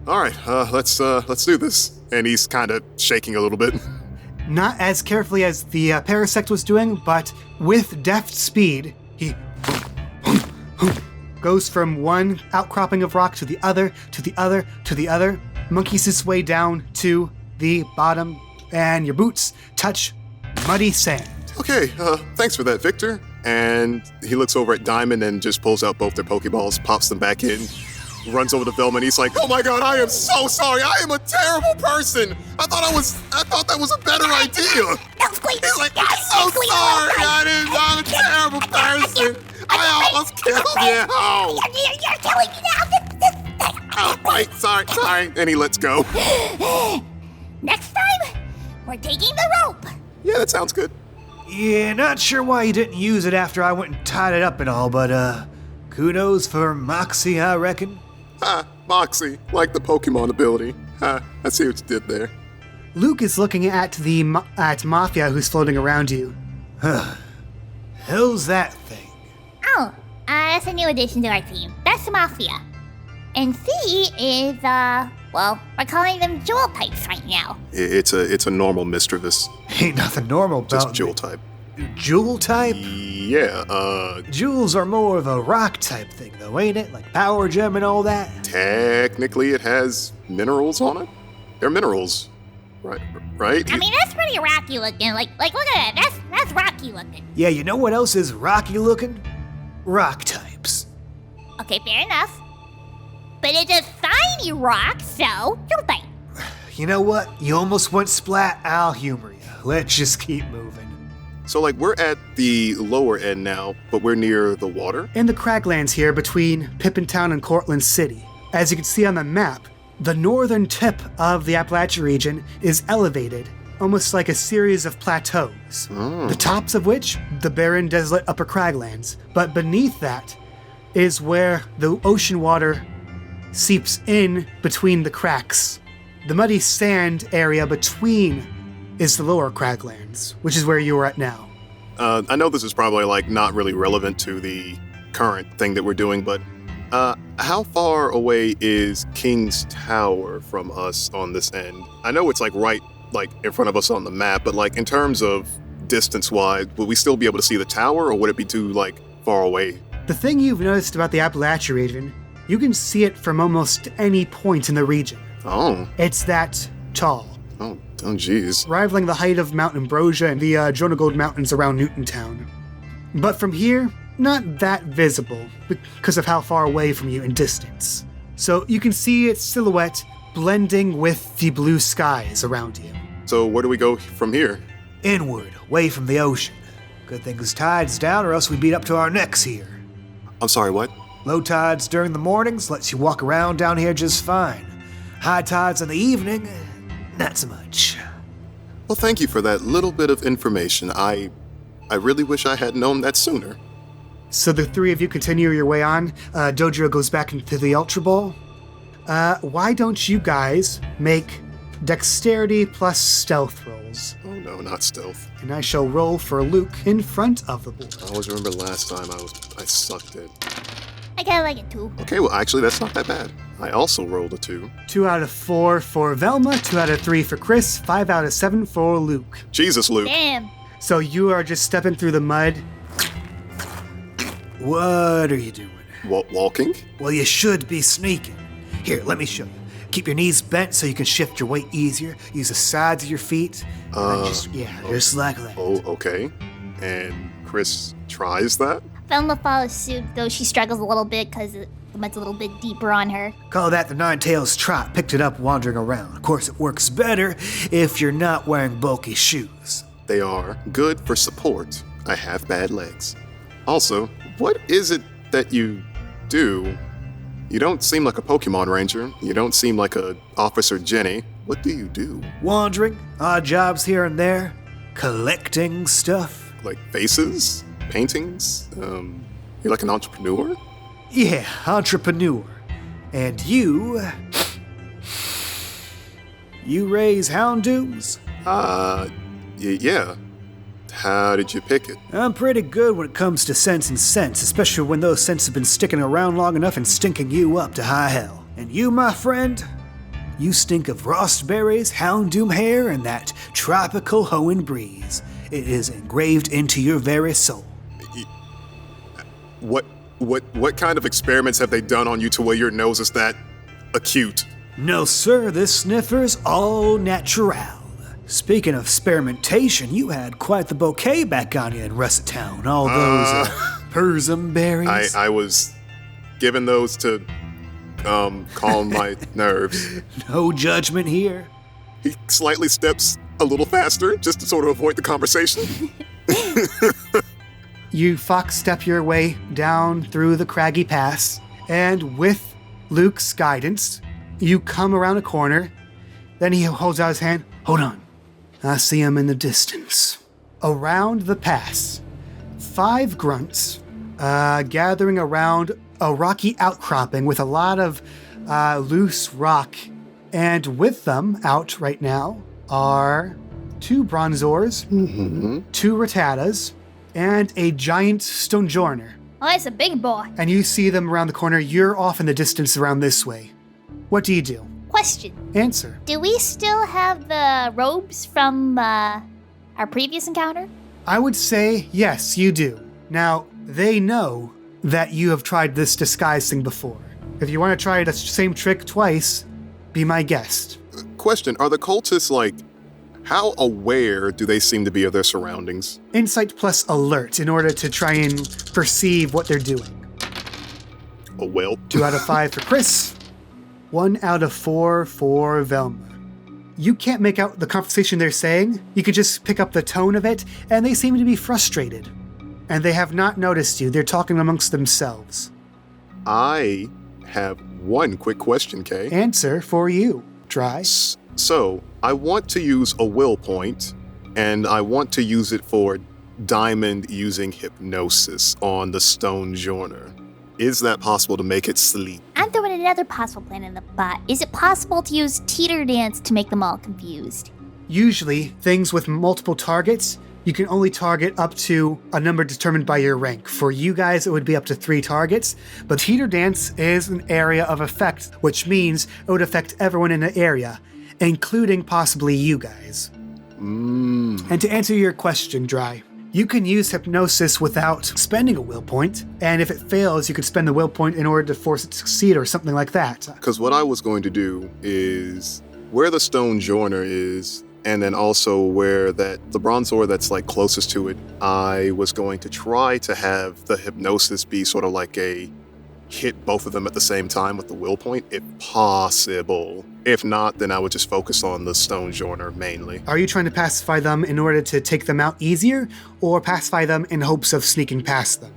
All right. Let's do this. And he's kind of shaking a little bit. Not as carefully as the Parasect was doing, but with deft speed, he goes from one outcropping of rock to the other, to the other, to the other, monkeys his way down to the bottom, and your boots touch muddy sand. Okay, thanks for that, Victor. And he looks over at Diamond and just pulls out both their Pokeballs, pops them back in, runs over to Velma, and he's like, "Oh my god, I am so sorry. I am a terrible person. I thought that was a better idea." He's like, "I'm so sorry. I'm a terrible person. I almost killed you." You're killing me now. Oh, wait, sorry. And he lets go. Next time, we're taking the rope. Yeah, that sounds good. Yeah, not sure why you didn't use it after I went and tied it up and all, but kudos for Moxie, I reckon. Moxie, like the Pokemon ability. I see what you did there. Luke is looking at at Mafia who's floating around you. How's that thing? Oh, that's a new addition to our team. That's Mafia. And C is, we're calling them jewel types right now. It's a normal Mischievous. Ain't nothing normal about Just jewel type. Jewel type? Yeah, Jewels are more of a rock type thing though, ain't it? Like Power Gem and all that? technically it has minerals on it. They're minerals, right? I mean, that's pretty rocky looking. Like look at that. That's rocky looking. Yeah, you know what else is rocky looking? Rock types. Okay, fair enough. But it's a tiny rock, so don't think. You know what? You almost went splat. I'll humor you. Let's just keep moving. So, like, we're at the lower end now, but we're near the water? In the Craglands here between Pippintown and Cortland City. As you can see on the map, the northern tip of the Appalachia region is elevated, almost like a series of plateaus. The tops of which, the barren, desolate Upper Craglands. But beneath that is where the ocean water seeps in between the cracks. The muddy sand area between is the lower Craglands, which is where you are at now. I know this is probably, like, not really relevant to the current thing that we're doing, but how far away is King's Tower from us on this end? I know it's, like, right, like, in front of us on the map, but, like, in terms of distance-wise, would we still be able to see the tower, or would it be too, like, far away? The thing you've noticed about the Appalachia region, you can see it from almost any point in the region. Oh. It's that tall. Oh, jeez. Rivaling the height of Mount Ambrosia and the Jonagold Mountains around Newtontown. But from here, not that visible because of how far away from you in distance. So you can see its silhouette blending with the blue skies around you. So where do we go from here? Inward, away from the ocean. Good thing the tide's down or else we'd be up to our necks here. I'm sorry, what? Low tides during the mornings lets you walk around down here just fine. High tides in the evening, not so much. Well, thank you for that little bit of information. I really wish I had known that sooner. So the three of you continue your way on. Dojiro goes back into the Ultra Bowl. Why don't you guys make dexterity plus stealth rolls? Oh no, not stealth. And I shall roll for Luke in front of the board. I always remember last time I sucked it. I kinda like it too. Okay, well actually that's not that bad. I also rolled a 2. 2 out of 4 for Velma, 2 out of 3 for Chris, 5 out of 7 for Luke. Jesus, Luke. Damn. So you are just stepping through the mud. What are you doing? Walking? Well, you should be sneaking. Here, let me show you. Keep your knees bent so you can shift your weight easier. Use the sides of your feet. Just like that. Oh, okay. And Chris tries that? Velma follows suit, though she struggles a little bit because the mud's a little bit deeper on her. Call that the Nine-Tails Trot. Picked it up wandering around. Of course, it works better if you're not wearing bulky shoes. They are good for support. I have bad legs. Also, what is it that you do? You don't seem like a Pokemon Ranger. You don't seem like a Officer Jenny. What do you do? Wandering, odd jobs here and there, collecting stuff. Like faces? Paintings? You're like an entrepreneur? Yeah, entrepreneur. And you raise Houndooms? Yeah. How did you pick it? I'm pretty good when it comes to sense and scents, especially when those scents have been sticking around long enough and stinking you up to high hell. And you, my friend, you stink of rostberries, houndoom hair, and that tropical Hoenn breeze. It is engraved into your very soul. What kind of experiments have they done on you to where your nose is that acute? No, sir, this sniffer's all natural. Speaking of experimentation, you had quite the bouquet back on you in Russet Town. All those Persimmon berries. I was given those to calm my nerves. No judgment here. He slightly steps a little faster just to sort of avoid the conversation. You fox step your way down through the craggy pass, and with Luke's guidance, you come around a corner. Then he holds out his hand. Hold on. I see him in the distance. Around the pass, 5 grunts gathering around a rocky outcropping with a lot of loose rock. And with them out right now are 2 bronzors, 2 rattatas, and a giant stonejorner. Oh, that's a big boy. And you see them around the corner. You're off in the distance around this way. What do you do? Question. Answer. Do we still have the robes from our previous encounter? I would say yes, you do. Now, they know that you have tried this disguise thing before. If you want to try the same trick twice, be my guest. Question, are the cultists, like, how aware do they seem to be of their surroundings? Insight plus alert in order to try and perceive what they're doing. Oh, well. 2 out of 5 for Chris. 1 out of 4 for Velma. You can't make out the conversation they're saying. You can just pick up the tone of it, and they seem to be frustrated. And they have not noticed you. They're talking amongst themselves. I have one quick question, Kay. Answer for you. Try. So, I want to use a will point, and I want to use it for Diamond using hypnosis on the stone joiner. Is that possible to make it sleep? I'm throwing another possible plan in the pot. Is it possible to use teeter dance to make them all confused? Usually, things with multiple targets, you can only target up to a number determined by your rank. For you guys, it would be up to 3 targets, but teeter dance is an area of effect, which means it would affect everyone in the area, including possibly you guys. And to answer your question, Dry, you can use hypnosis without spending a will point, and if it fails, you could spend the will point in order to force it to succeed or something like that. Because what I was going to do is where the stone joiner is, and then also where the bronze ore that's like closest to it, I was going to try to have the hypnosis be sort of like a hit both of them at the same time with the will point, if possible. If not, then I would just focus on the stone joiner mainly. Are you trying to pacify them in order to take them out easier, or pacify them in hopes of sneaking past them?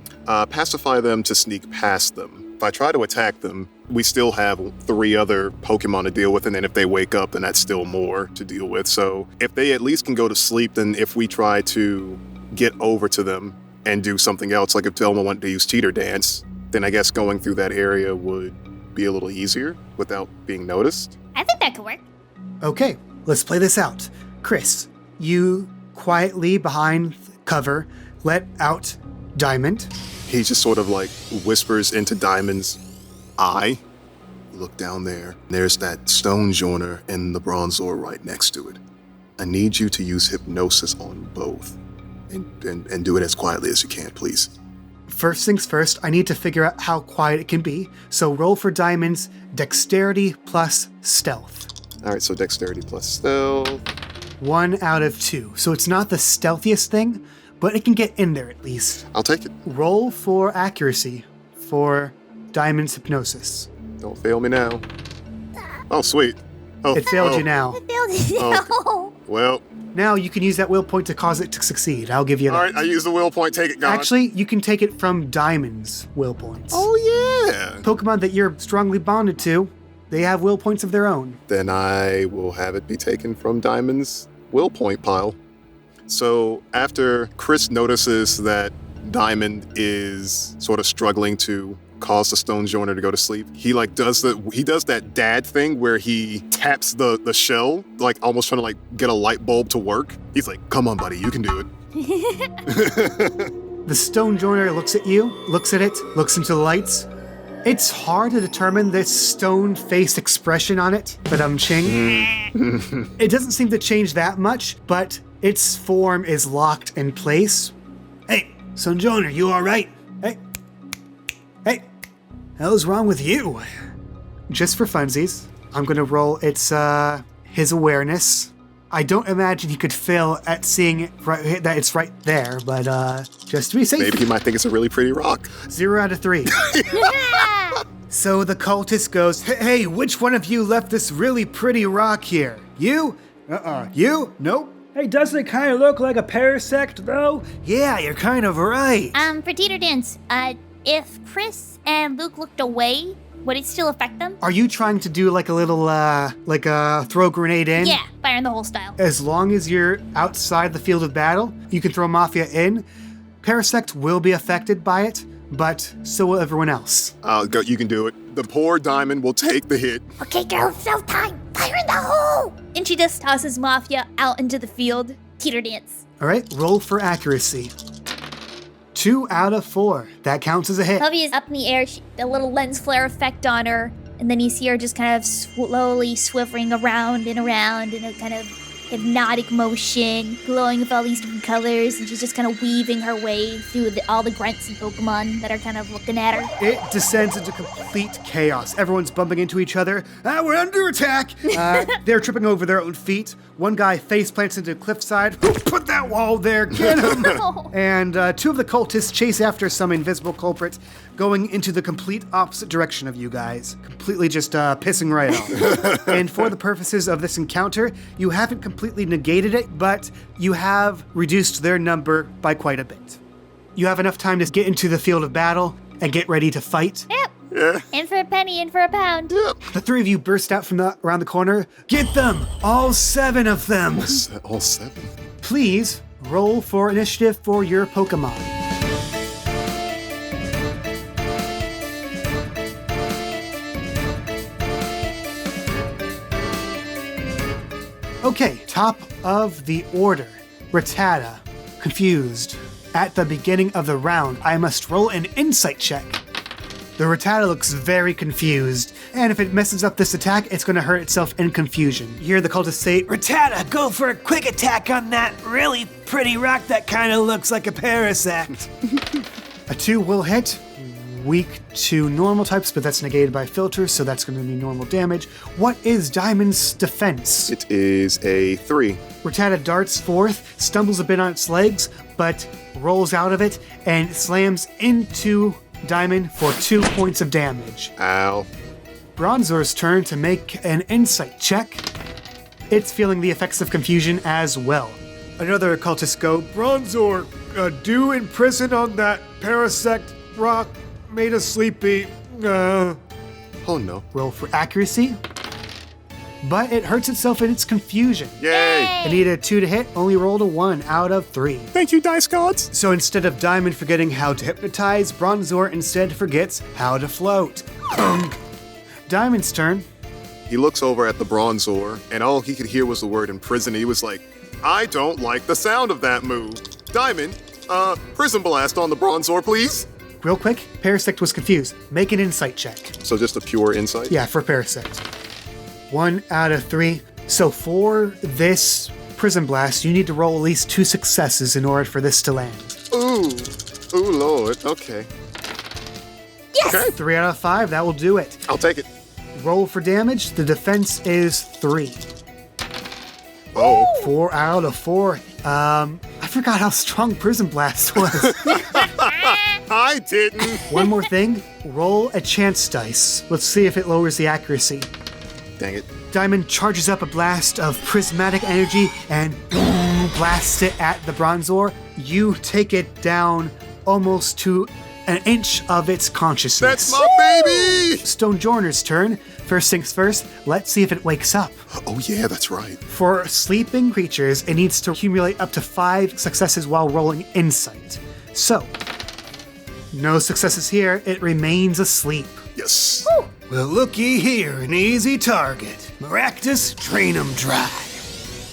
Pacify them to sneak past them. If I try to attack them, we still have 3 other Pokemon to deal with, and then if they wake up, then that's still more to deal with. So if they at least can go to sleep, then if we try to get over to them and do something else, like if Velma wanted to use teeter dance, then I guess going through that area would be a little easier without being noticed. I think that could work. Okay, let's play this out. Chris, you quietly behind cover let out Diamond. He just sort of like whispers into Diamond's eye. Look down there. There's that stone joiner and the bronze ore right next to it. I need you to use hypnosis on both. And do it as quietly as you can, please. First things first, I need to figure out how quiet it can be, so roll for Diamond's dexterity plus stealth. All right, so dexterity plus stealth. 1 out of 2. So it's not the stealthiest thing, but it can get in there at least. I'll take it. Roll for accuracy for Diamond's hypnosis. Don't fail me now. Oh, sweet. Oh, It failed you now. I failed it. Oh. Well, Now you can use that will point to cause it to succeed. I'll give you that. all right, I use the will point. Take it, God. Actually, you can take it from Diamond's will points. Oh, yeah. Pokemon that you're strongly bonded to, they have will points of their own. Then I will have it be taken from Diamond's will point pile. So after Chris notices that Diamond is sort of struggling to cause the stone joiner to go to sleep, he does that dad thing where he taps the shell, like almost trying to like get a light bulb to work. He's like, "Come on, buddy, you can do it." The stone joiner looks at you, looks at it, looks into the lights. It's hard to determine this stone-faced expression on it, but ching. It doesn't seem to change that much, but its form is locked in place. Hey, stone joiner, you all right? Hey, hell's wrong with you? Just for funsies, I'm gonna roll his awareness. I don't imagine he could fail at seeing that it's right there, but just to be safe. Maybe he might think it's a really pretty rock. 0 out of 3. So the cultist goes, hey, which one of you left this really pretty rock here? You? You? Nope. Hey, doesn't it kind of look like a parasect, though? Yeah, you're kind of right. For teeter dance, if Chris and Luke looked away, would it still affect them? Are you trying to do like a little, throw grenade in? Yeah, fire in the hole style. As long as you're outside the field of battle, you can throw Mafia in. Parasect will be affected by it, but so will everyone else. You can do it. The poor Diamond will take the hit. Okay, girl, self time. Fire in the hole! And she just tosses Mafia out into the field. Teeter dance. All right, roll for accuracy. 2 out of 4. That counts as a hit. Mafia is up in the air, a little lens flare effect on her, and then you see her just kind of slowly swivering around and around in a kind of hypnotic motion, glowing with all these different colors, and she's just kind of weaving her way through all the grunts and Pokemon that are kind of looking at her. It descends into complete chaos. Everyone's bumping into each other. We're under attack. They're tripping over their own feet. One guy face plants into Cliffside. Put that wall there. Get him. And two of the cultists chase after some invisible culprit, going into the complete opposite direction of you guys. Completely just pissing right off. And for the purposes of this encounter, you haven't completely negated it, but you have reduced their number by quite a bit. You have enough time to get into the field of battle and get ready to fight. Yep. Yeah. In for a penny, in for a pound. Yep. The three of you burst out from around the corner. Get them! All 7 of them! All 7. Please roll for initiative for your Pokemon. Okay, top of the order. Rattata, confused. At the beginning of the round, I must roll an insight check. The Rattata looks very confused, and if it messes up this attack, it's going to hurt itself in confusion. You hear the cultist say, "Rattata, go for a quick attack on that really pretty rock that kind of looks like a Parasect." A 2 will hit. Weak to normal types, but that's negated by filters, so that's going to be normal damage. What is Diamond's defense? It is a 3. Rattata darts forth, stumbles a bit on its legs, but rolls out of it and slams into Diamond for 2 points of damage. Ow. Bronzor's turn to make an insight check. It's feeling the effects of confusion as well. Another cultist go, "Bronzor, do imprison on that Parasect rock. Made us sleepy." Oh no. Roll for accuracy. But it hurts itself in its confusion. Yay! I need a 2 to hit, only rolled a 1 out of 3. Thank you, Dice Gods. So instead of Diamond forgetting how to hypnotize, Bronzor instead forgets how to float. Diamond's turn. He looks over at the Bronzor, and all he could hear was the word imprison. He was like, I don't like the sound of that move. Diamond, Prison Blast on the Bronzor, please. Real quick, Parasect was confused. Make an insight check. So just a pure insight? Yeah, for Parasect. 1 out of 3. So for this Prison Blast, you need to roll at least 2 successes in order for this to land. Ooh, Lord, okay. Yes! Okay, 3 out of 5, that will do it. I'll take it. Roll for damage. The defense is 3. Oh. 4 out of 4. I forgot how strong Prison Blast was. I didn't. One more thing. Roll a chance dice. Let's see if it lowers the accuracy. Dang it. Diamond charges up a blast of prismatic energy and boom, blasts it at the Bronzor. You take it down almost to an inch of its consciousness. That's my baby! Stonejourner's turn. First things first, let's see if it wakes up. Oh yeah, that's right. For sleeping creatures, it needs to accumulate up to 5 successes while rolling insight. So, no successes here, it remains asleep. Yes. Woo. Well, looky here, an easy target. Maractus, drain 'em dry.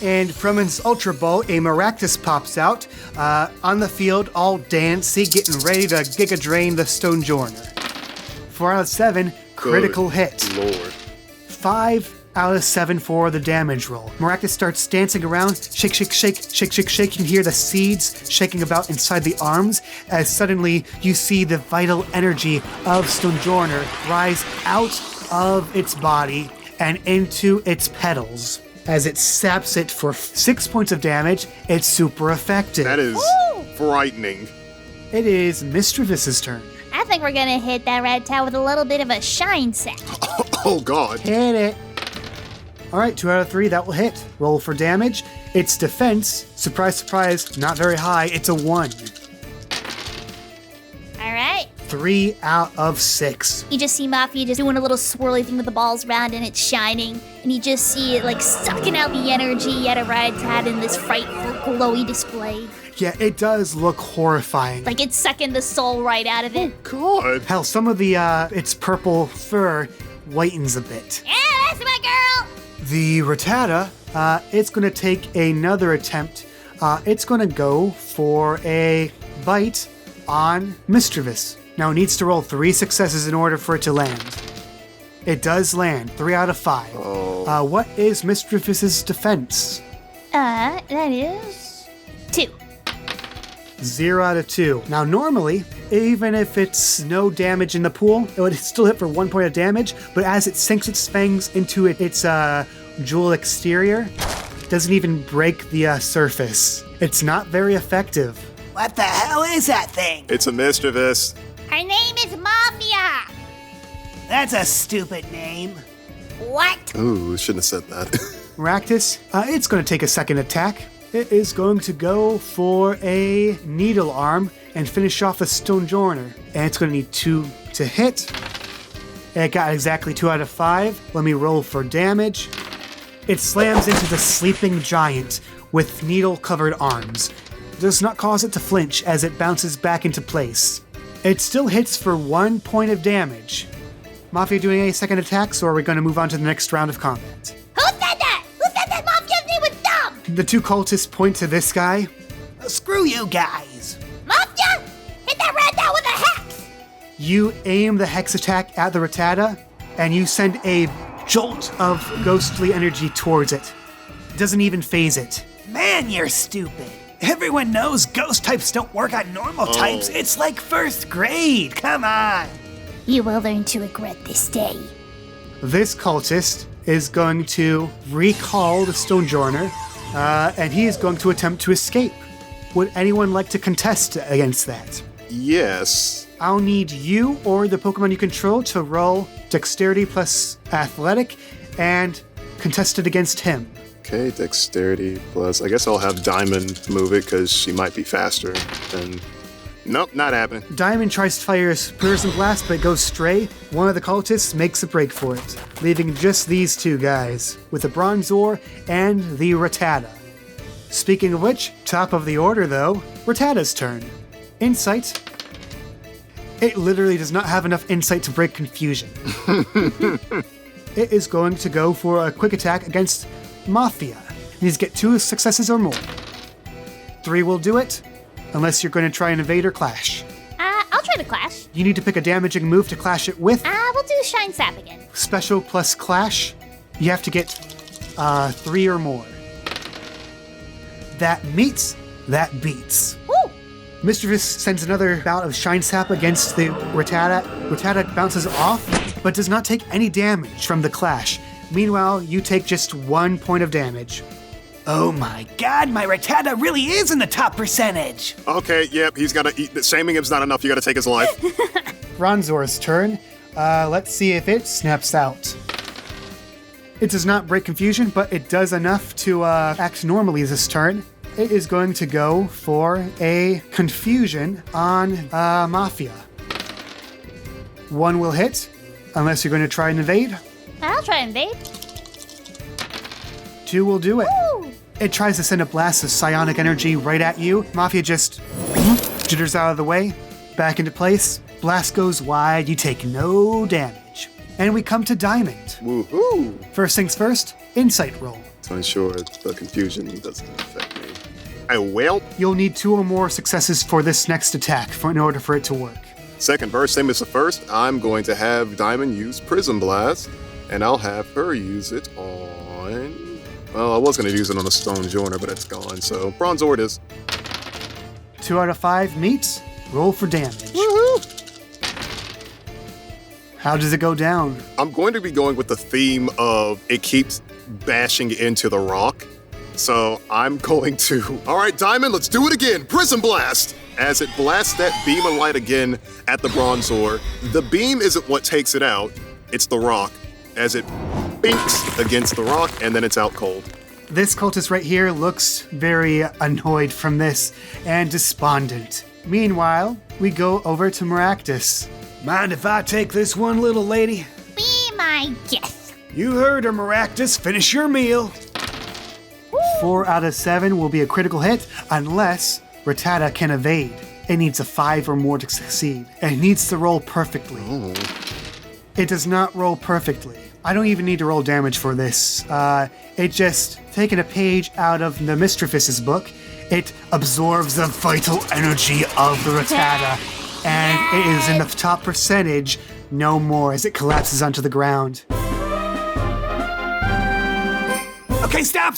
And from its Ultra Ball, a Maractus pops out on the field, all dancy, getting ready to Giga Drain the Stonejourner. 4 out of 7, critical hit. Lord. 5 out of 7 for the damage roll. Maractus starts dancing around, shake, shake, shake, shake, shake, shake. You can hear the seeds shaking about inside the arms as suddenly you see the vital energy of Stonejourner rise out of its body and into its petals. As it saps it for 6 points of damage, it's super effective. That is Woo! frightening. It is Mischievous' turn. I think we're gonna hit that red tower with a little bit of a shine sack. Oh God. Hit it. All right, 2 out of 3, that will hit. Roll for damage. Its defense, surprise, surprise, not very high. It's a 1. All right. 3 out of 6. You just see Mafia just doing a little swirly thing with the balls around and it's shining. And you just see it like sucking out the energy at a Rattata in this frightful glowy display. Yeah, it does look horrifying. Like it's sucking the soul right out of it. God. Hell, some of the its purple fur whitens a bit. Yeah, that's my girl! The Rattata, it's going to take another attempt. It's going to go for a bite on Mischievous. Now it needs to roll 3 successes in order for it to land. It does land, 3 out of 5. Oh. What is Mischievous' defense? That is 2. 0 out of 2. Now, normally, even if it's no damage in the pool, it would still hit for 1 point of damage, but as it sinks its fangs into its jewel exterior, it doesn't even break the surface. It's not very effective. What the hell is that thing? It's a mischievous. Her name is Mafia. That's a stupid name. What? Ooh, shouldn't have said that. Maractus, it's going to take a second attack. It is going to go for a needle arm and finish off the stone joiner. And it's going to need 2 to hit. It got exactly 2 out of 5. Let me roll for damage. It slams into the sleeping giant with needle-covered arms. Does not cause it to flinch as it bounces back into place. It still hits for 1 point of damage. Mafia doing any second attacks, or are we going to move on to the next round of combat? Who said that? Who said that Mafia's name was dumb? The 2 cultists point to this guy. Screw you guys. Mafia? Hit that rat down with a hex! You aim the hex attack at the Rattata, and you send a jolt of ghostly energy towards it. It doesn't even phase it. Man, you're stupid. Everyone knows ghost types don't work on normal types. It's like 1st grade. Come on. You will learn to regret this day. This cultist is going to recall the stone joiner, and he is going to attempt to escape. Would anyone like to contest against that? Yes. I'll need you or the Pokemon you control to roll dexterity plus athletic and contest it against him. Okay, dexterity plus. I guess I'll have Diamond move it because she might be faster than. Nope, not happening. Diamond tries to fire his Prison Blast, but it goes stray. One of the cultists makes a break for it, leaving just these 2 guys, with the Bronzor and the Rattata. Speaking of which, top of the order though, Rattata's turn. Insight. It literally does not have enough insight to break confusion. It is going to go for a quick attack against Mafia. It needs to get 2 successes or more. 3 will do it. Unless you're going to try and evade or clash. I'll try to clash. You need to pick a damaging move to clash it with. We'll do Shine Sap again. Special plus clash. You have to get 3 or more. That meets, that beats. Woo! Mischievous sends another bout of Shine Sap against the Rattata. Rattata bounces off, but does not take any damage from the clash. Meanwhile, you take just 1 point of damage. Oh my god, my Rattata really is in the top percentage. Okay, yep, he's gotta eat. Shaming him's not enough, you gotta take his life. Bronzor's turn. Let's see if it snaps out. It does not break confusion, but it does enough to act normally this turn. It is going to go for a confusion on Mafia. 1 will hit, unless you're going to try and evade. I'll try and invade. 2 will do it. Woo! It tries to send a blast of psionic energy right at you. Mafia just jitters out of the way, back into place. Blast goes wide, you take no damage. And we come to Diamond. Woohoo! First things first, insight roll. To ensure the confusion doesn't affect me. Well, You'll need 2 or more successes for this next attack in order for it to work. second verse, same as the first. I'm going to have Diamond use Prism Blast, and I'll have her use it on. Well, I was going to use it on a stone joiner, but it's gone. So Bronzor it is. 2 out of 5 meets. Roll for damage. Woohoo! How does it go down? I'm going to be going with the theme of it keeps bashing into the rock. So I'm going to. All right, Diamond, let's do it again. Prism Blast! As it blasts that beam of light again at the Bronzor, the beam isn't what takes it out, it's the rock. As it binks against the rock, and then it's out cold. This cultist right here looks very annoyed from this and despondent. Meanwhile, we go over to Maractus. Mind if I take this one, little lady? Be my guest. You heard her, Maractus. Finish your meal. 4 out of 7 will be a critical hit unless Rattata can evade. It needs a 5 or more to succeed. And it needs to roll perfectly. It does not roll perfectly. I don't even need to roll damage for this. It just, taking a page out of the Mischievous' book, it absorbs the vital energy of the Rattata, and it is in the top percentage, no more, as it collapses onto the ground. Okay, stop.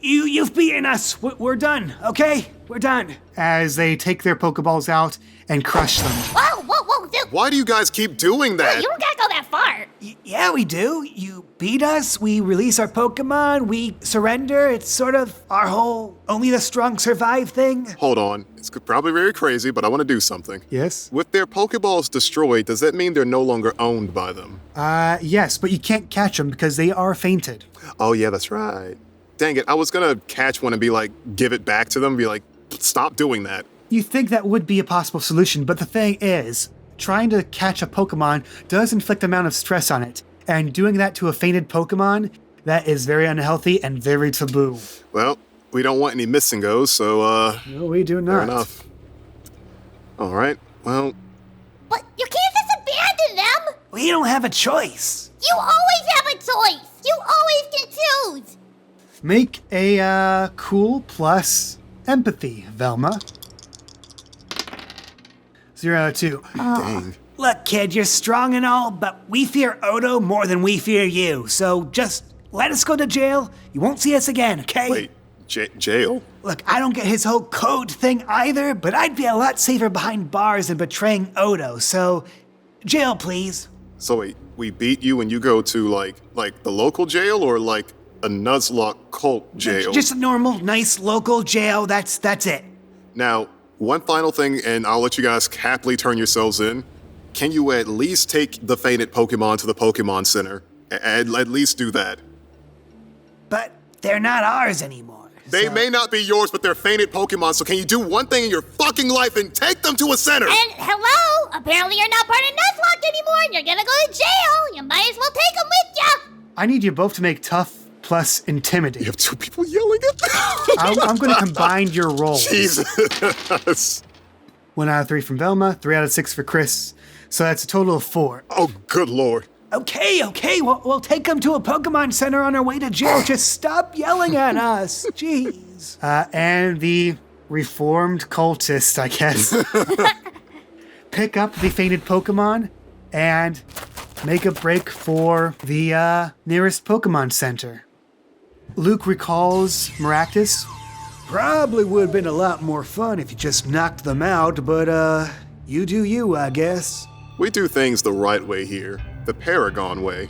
You've beaten us. We're done, okay? We're done. As they take their Pokeballs out and crush them. Whoa, dude. Why do you guys keep doing that? You don't gotta go that far. Yeah, we do. You beat us, we release our Pokemon, we surrender. It's sort of our whole only the strong survive thing. Hold on. It's probably very crazy, but I want to do something. Yes? With their Pokeballs destroyed, does that mean they're no longer owned by them? Yes, but you can't catch them because they are fainted. Oh, yeah, that's right. Dang it, I was gonna catch one and be like, give it back to them, be like, stop doing that. You think that would be a possible solution, but the thing is, trying to catch a Pokemon does inflict an amount of stress on it. And doing that to a fainted Pokemon, that is very unhealthy and very taboo. Well, we don't want any missing goes, so, No, we do not. fair enough. All right, well, But you can't just abandon them. We don't have a choice. You always have a choice. You always can choose. Make a cool plus empathy, Velma. 0 out of 2. dang. Look, kid, you're strong and all, but we fear Odo more than we fear you. So just let us go to jail. You won't see us again, okay? Wait, jail? Look, I don't get his whole code thing either, but I'd be a lot safer behind bars than betraying Odo. So, jail, please. So wait, we beat you and you go to, like the local jail or, like, a Nuzlocke cult jail? Just a normal, nice local jail. That's it. Now, one final thing, and I'll let you guys happily turn yourselves in. Can you at least take the fainted Pokemon to the Pokemon Center? At least do that. But they're not ours anymore. They so- may not be yours, but they're fainted Pokemon, so can you do one thing in your fucking life and take them to a center? And hello, apparently you're not part of Nuzlocke anymore, and you're gonna go to jail. You might as well take them with you. I need you both to make tough plus intimidate. You have two people yelling at me? I'm going to combine your rolls. Jesus. 1 out of 3 from Velma, 3 out of 6 for Chris. So that's a total of 4. Oh, good lord. Okay, we'll take them to a Pokemon Center on our way to jail. Just stop yelling at us. Jeez. And the reformed cultist, I guess, pick up the fainted Pokemon and make a break for the nearest Pokemon Center. Luke recalls Maractus. Probably would have been a lot more fun if you just knocked them out, but you do you, I guess. We do things the right way here. The Paragon way.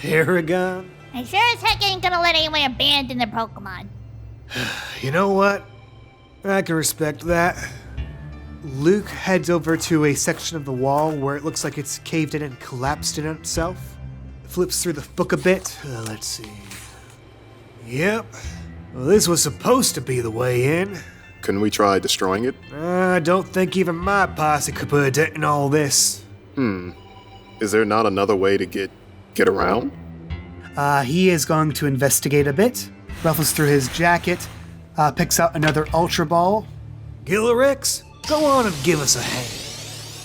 Paragon? I sure as heck ain't gonna let anyone abandon their Pokemon. You know what? I can respect that. Luke heads over to a section of the wall where it looks like it's caved in and collapsed in itself. Flips through the book a bit. Let's see. Yep. Well, this was supposed to be the way in. Couldn't we try destroying it? I don't think even my posse could put a dent in all this. Is there not another way to get around? He is going to investigate a bit. Ruffles through his jacket. Picks out another Ultra Ball. Gillirex, go on and give us a hand.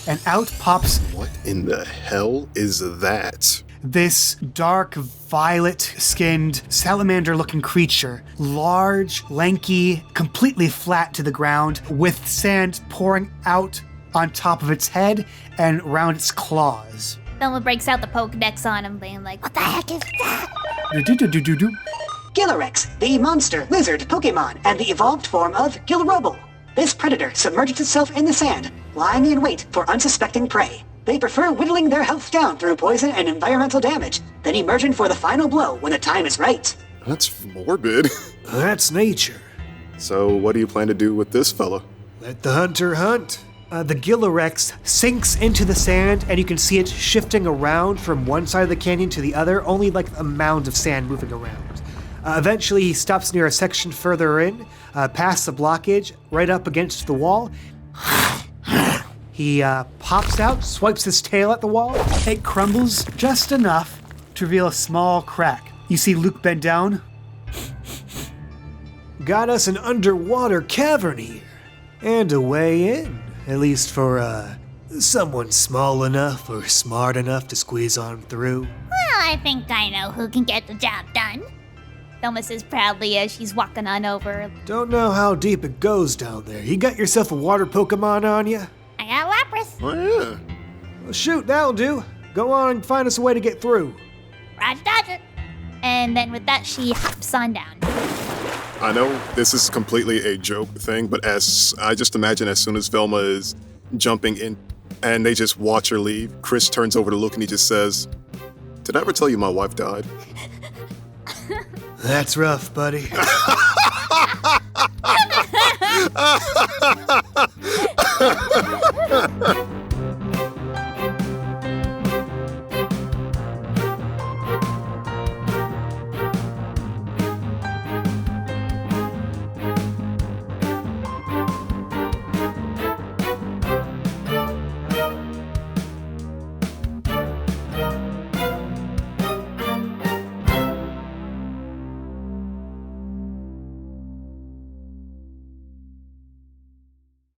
And out pops What in the hell is that? this dark violet-skinned salamander-looking creature. Large, lanky, completely flat to the ground, with sand pouring out on top of its head and around its claws. Velma breaks out the Pokedex on him, being like, what the heck is that? Do-do-do-do-do-do. Gillirex, the monster lizard Pokemon and the evolved form of Gilrobo. This predator submerges itself in the sand, lying in wait for unsuspecting prey. They prefer whittling their health down through poison and environmental damage, then emerging for the final blow when the time is right. That's morbid. That's nature. So what do you plan to do with this fella? Let the hunter hunt. The Gillirex sinks into the sand, and you can see it shifting around from one side of the canyon to the other, only like a mound of sand moving around. Eventually, he stops near a section further in, past the blockage, right up against the wall. He pops out, swipes his tail at the wall. It crumbles just enough to reveal a small crack. You see Luke bend down. Got us an underwater cavern here. And a way in. At least for, someone small enough or smart enough to squeeze on through. Well, I think I know who can get the job done. Velma says proudly as she's walking on over. Don't know how deep it goes down there. You got yourself a water Pokemon on you? I got Lapras. Oh yeah. Well, shoot, that'll do. Go on and find us a way to get through. Roger Dodger. And then with that, she hops on down. I know this is completely a joke thing, but as I just imagine as soon as Velma is jumping in and they just watch her leave, Chris turns over to Luke and he just says, "Did I ever tell you my wife died?" That's rough, buddy.